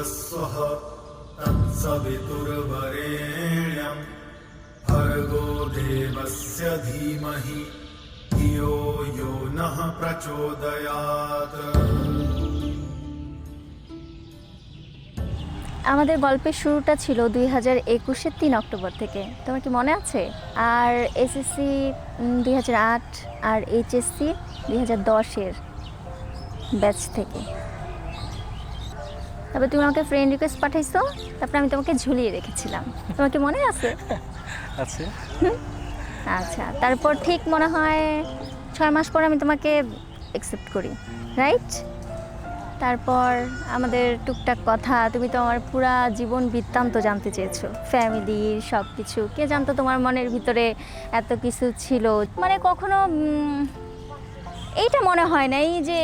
भूर्भुवस्वः तत्सवितुर्वरेण्यं भर्गो देवस्य धीमहि धियो यो नः प्रचोदयात्। আমাদের গল্পের শুরুটা ছিল 2021-এর 3 অক্টোবর থেকে, তোমার কি মনে আছে? আর এসএসসি 2008 আর এইচএসসি 2010-এর ব্যাচ থেকে। তারপর তুমি আমাকে ফ্রেন্ড রিকোয়েস্ট পাঠাইছো, তারপর আমি তোমাকে ঝুলিয়ে রেখেছিলাম, তোমার কি মনে আছে? আছে। আচ্ছা, তারপর ঠিক মনে হয় 6 মাস পর আমি তোমাকে অ্যাকসেপ্ট করি, রাইট? তারপর আমাদের টুকটাক কথা, তুমি তো আমার পুরা জীবন বৃত্তান্ত জানতে চেয়েছো, ফ্যামিলির সব কিছু। কে জানতো তোমার মনের ভিতরে এত কিছু ছিল। মানে কখনো এইটা মনে হয় নাই যে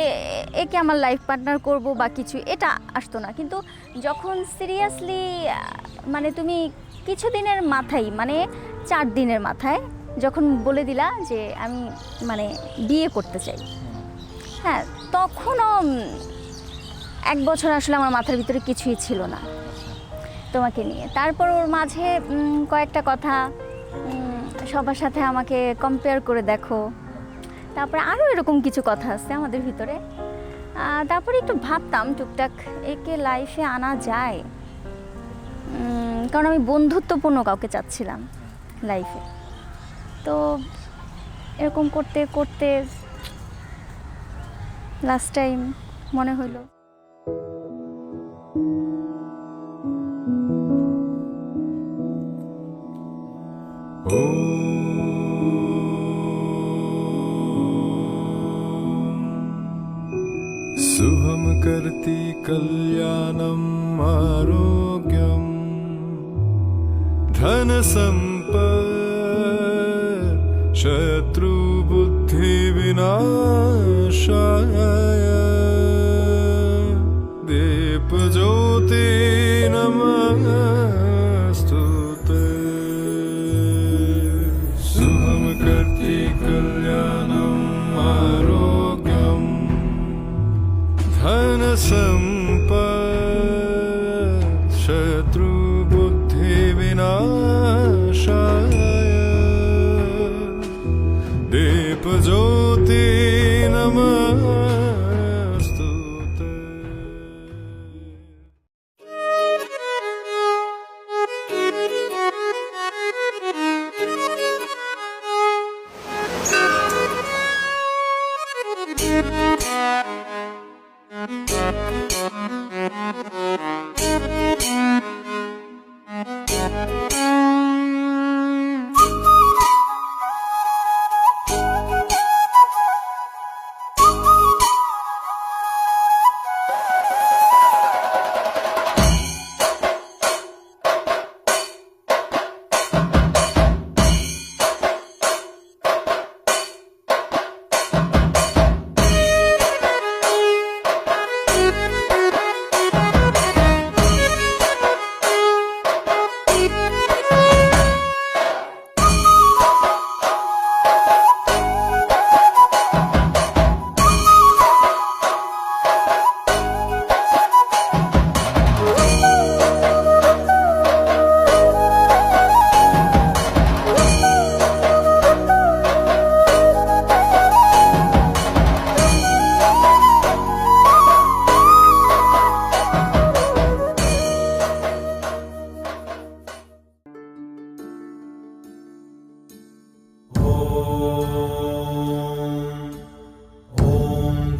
একে আমার লাইফ পার্টনার করব বা কিছু, এটা আসতো না। কিন্তু যখন সিরিয়াসলি মানে তুমি কিছুদিনের মাথায়, মানে 4 দিনের মাথায় যখন বলে দিলা যে আমি মানে বিয়ে করতে চাই, হ্যাঁ, তখনও 1 বছর আসলে আমার মাথার ভিতরে কিছুই ছিল না তোমাকে নিয়ে। তারপর ওর মাঝে কয়েকটা কথা, সবার সাথে আমাকে কম্পেয়ার করে দেখো, তারপরে আরও এরকম কিছু কথা আছে আমাদের ভিতরে। তারপরে একটু ভাবতাম টুকটাক একে লাইফে আনা যায়, কারণ আমি বন্ধুত্বপূর্ণ কাউকে চাচ্ছিলাম লাইফে। তো এরকম করতে করতে লাস্ট টাইম মনে হলো शुभं कर्ति कल्याणम् आरोग्यम् धनसम्पत् शत्रुबुद्धिविनाशाय दीपज्योति नमस्तुते। शुभं कर्ति कल्याणम् आरोग्यम् धनसम्पत् शत्रुबुद्धिविनाशाय दीपज्योति नमस्तुते।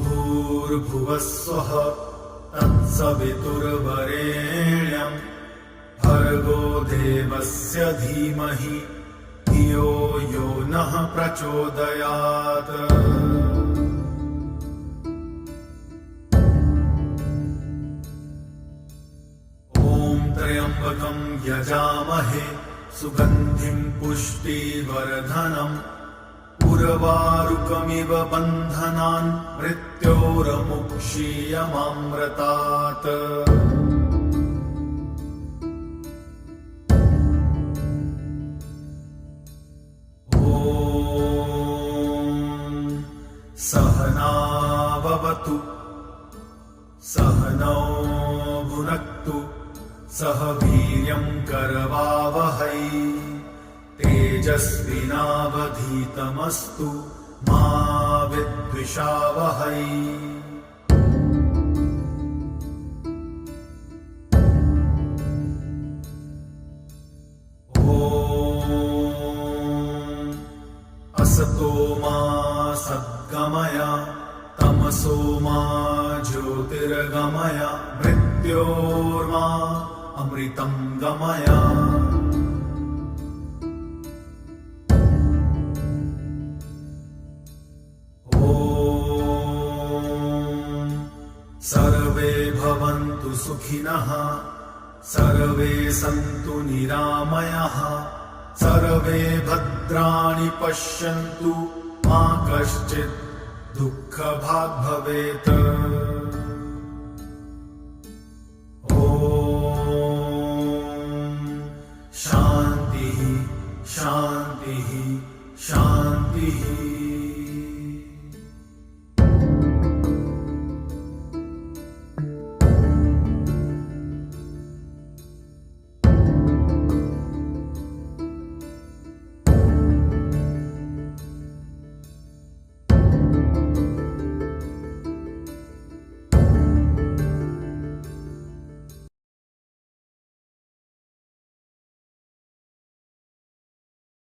भूर्भुवस्वः तत्सवितुर्वरेण्यं भर्गो देवस्य धीमहि धियो यो नः प्रचोदयात्। ॐ त्र्यम्बकं यजामहे सुगन्धिं पुष्टिवर्धनम् उर्वारुकमिव बन्धनान् मृत्योर्मुक्षीयमामृतात्। ॐ सहना भवतु सह नौ भुनक्तु सह वीर्यं करवावहै तेजस्विनावधीतमस्तु मा विद्विषावहै। असतो मा सद्गमय तमसो मा ज्योतिर्गमय मृत्योर्मा अमृतं गमय। सर्वे भवन्तु सुखिनः सर्वे सन्तु निरामयाः सर्वे भद्राणि पश्यन्तु मा कश्चित् दुःखभाग् भवेत्।